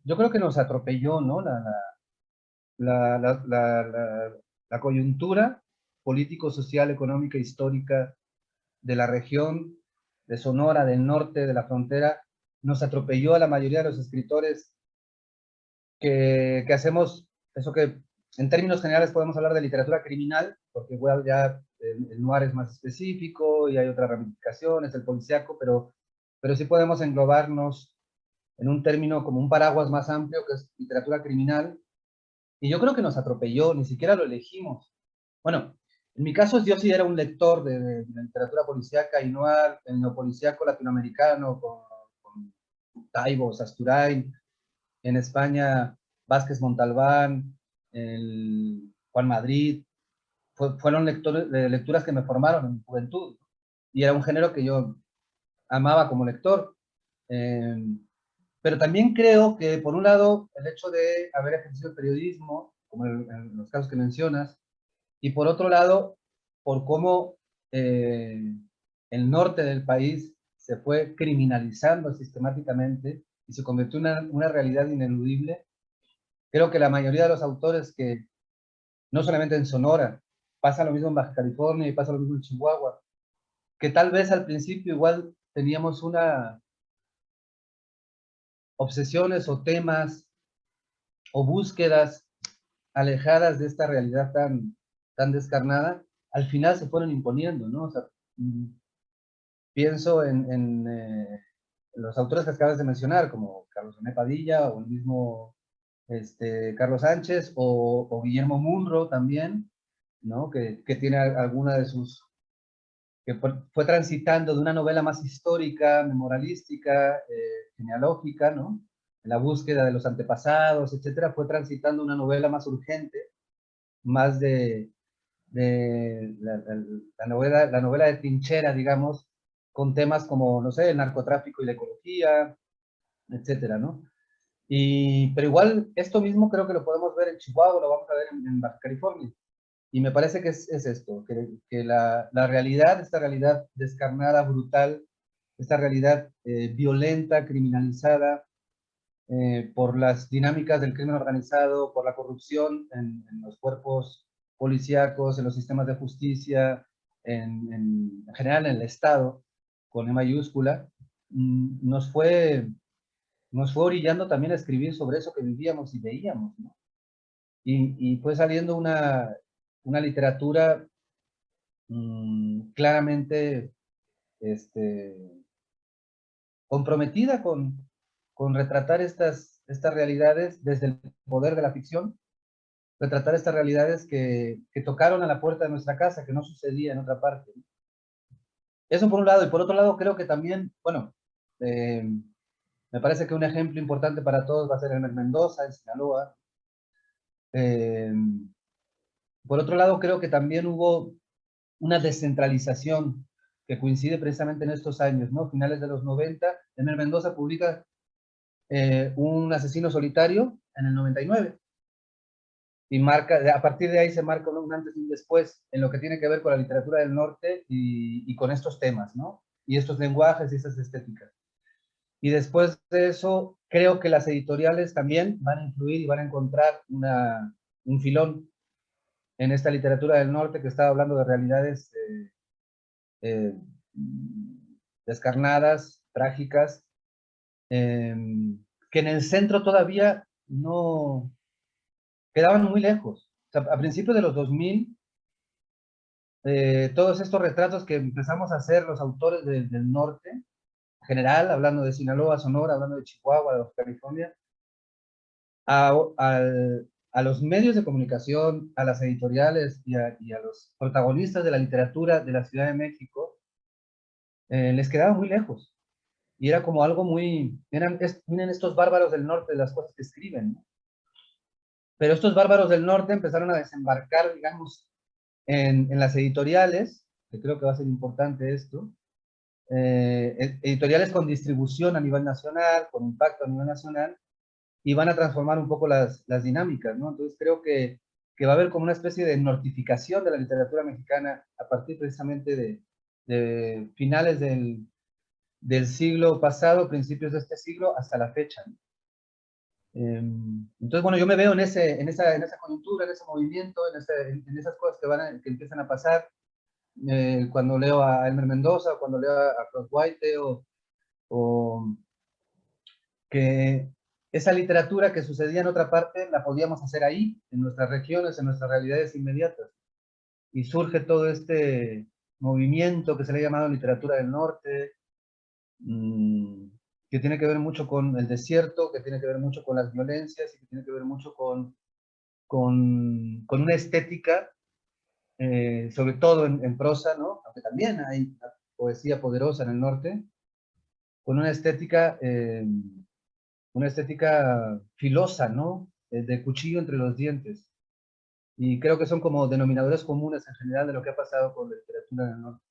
yo creo que nos atropelló, ¿no? La, la, la, la, la coyuntura político, social, económica, histórica de la región de Sonora, del norte, de la frontera, nos atropelló a la mayoría de los escritores que hacemos eso que en términos generales podemos hablar de literatura criminal, porque igual ya el noir es más específico y hay otras ramificaciones, el policíaco, pero sí podemos englobarnos en un término como un paraguas más amplio que es literatura criminal, y yo creo que nos atropelló, ni siquiera lo elegimos. Bueno, en mi caso yo sí era un lector de literatura policíaca y noir, el neopolicíaco latinoamericano con Taibo, Sasturain, en España Vázquez Montalbán, Juan Madrid, fueron lecturas que me formaron en mi juventud, y era un género que yo amaba como lector. Eh, pero también creo que, por un lado, el hecho de haber ejercido el periodismo, como en los casos que mencionas, y por otro lado, por cómo eh, el norte del país se fue criminalizando sistemáticamente y se convirtió en una realidad ineludible. Creo que la mayoría de los autores que, no solamente en Sonora, pasa lo mismo en Baja California y pasa lo mismo en Chihuahua, que tal vez al principio igual teníamos una obsesiones o temas o búsquedas alejadas de esta realidad tan descarnada, al final se fueron imponiendo, ¿no? O sea, pienso en los autores que acabas de mencionar, como Carlos René Padilla o el mismo Carlos Sánchez o Guillermo Munro también, ¿no? Que tiene alguna de sus, que fue transitando de una novela más histórica, memorialística, genealógica, ¿no? En la búsqueda de los antepasados, etcétera, fue transitando una novela más urgente, más de la novela de trinchera, digamos, con temas como, no sé, el narcotráfico y la ecología, etcétera, ¿no? Pero igual, esto mismo creo que lo podemos ver en Chihuahua, lo vamos a ver en Baja California. Y me parece que es esto, que la realidad, esta realidad descarnada, brutal, esta realidad violenta, criminalizada por las dinámicas del crimen organizado, por la corrupción en los cuerpos policíacos, en los sistemas de justicia, en general en el Estado, con E mayúscula, nos fue orillando también a escribir sobre eso que vivíamos y veíamos, ¿no? Y fue saliendo una literatura claramente este, comprometida con retratar estas realidades desde el poder de la ficción, retratar estas realidades que tocaron a la puerta de nuestra casa, que no sucedía en otra parte. Eso por un lado, y por otro lado creo que también, bueno, eh, me parece que un ejemplo importante para todos va a ser el Mendoza, en Sinaloa. Eh, por otro lado, creo que también hubo una descentralización que coincide precisamente en estos años, ¿no? Finales de los 90, Emer Mendoza publica Un asesino solitario en el 99 y marca, a partir de ahí se marca un antes y un después en lo que tiene que ver con la literatura del norte y con estos temas, ¿no? Y estos lenguajes y esas estéticas. Y después de eso, creo que las editoriales también van a influir y van a encontrar un filón en esta literatura del norte que estaba hablando de realidades eh, descarnadas, trágicas, eh, que en el centro todavía no quedaban muy lejos. O sea, a principios de los 2000, todos estos retratos que empezamos a hacer los autores del norte, en general, hablando de Sinaloa, Sonora, hablando de Chihuahua, de California, a, a los medios de comunicación, a las editoriales y a los protagonistas de la literatura de la Ciudad de México, les quedaba muy lejos. Y era como algo muy, miren estos bárbaros del norte de las cosas que escriben, ¿no? Pero estos bárbaros del norte empezaron a desembarcar, digamos, en las editoriales, que creo que va a ser importante esto, editoriales con distribución a nivel nacional, con impacto a nivel nacional, y van a transformar un poco las dinámicas, ¿no? Entonces creo que va a haber como una especie de nortificación de la literatura mexicana a partir precisamente de finales del siglo pasado, principios de este siglo, hasta la fecha, ¿no? Entonces, bueno, yo me veo en esa coyuntura, en ese movimiento, en esas cosas que empiezan a pasar, cuando leo a Elmer Mendoza, cuando leo a Klaus White, o que esa literatura que sucedía en otra parte la podíamos hacer ahí, en nuestras regiones, en nuestras realidades inmediatas. Y surge todo este movimiento que se le ha llamado literatura del norte, mmm, que tiene que ver mucho con el desierto, que tiene que ver mucho con las violencias y que tiene que ver mucho con una estética, sobre todo en prosa, ¿no? Aunque también hay poesía poderosa en el norte, con una estética filosa, ¿no? De cuchillo entre los dientes. Y creo que son como denominadores comunes en general de lo que ha pasado con la literatura en el norte.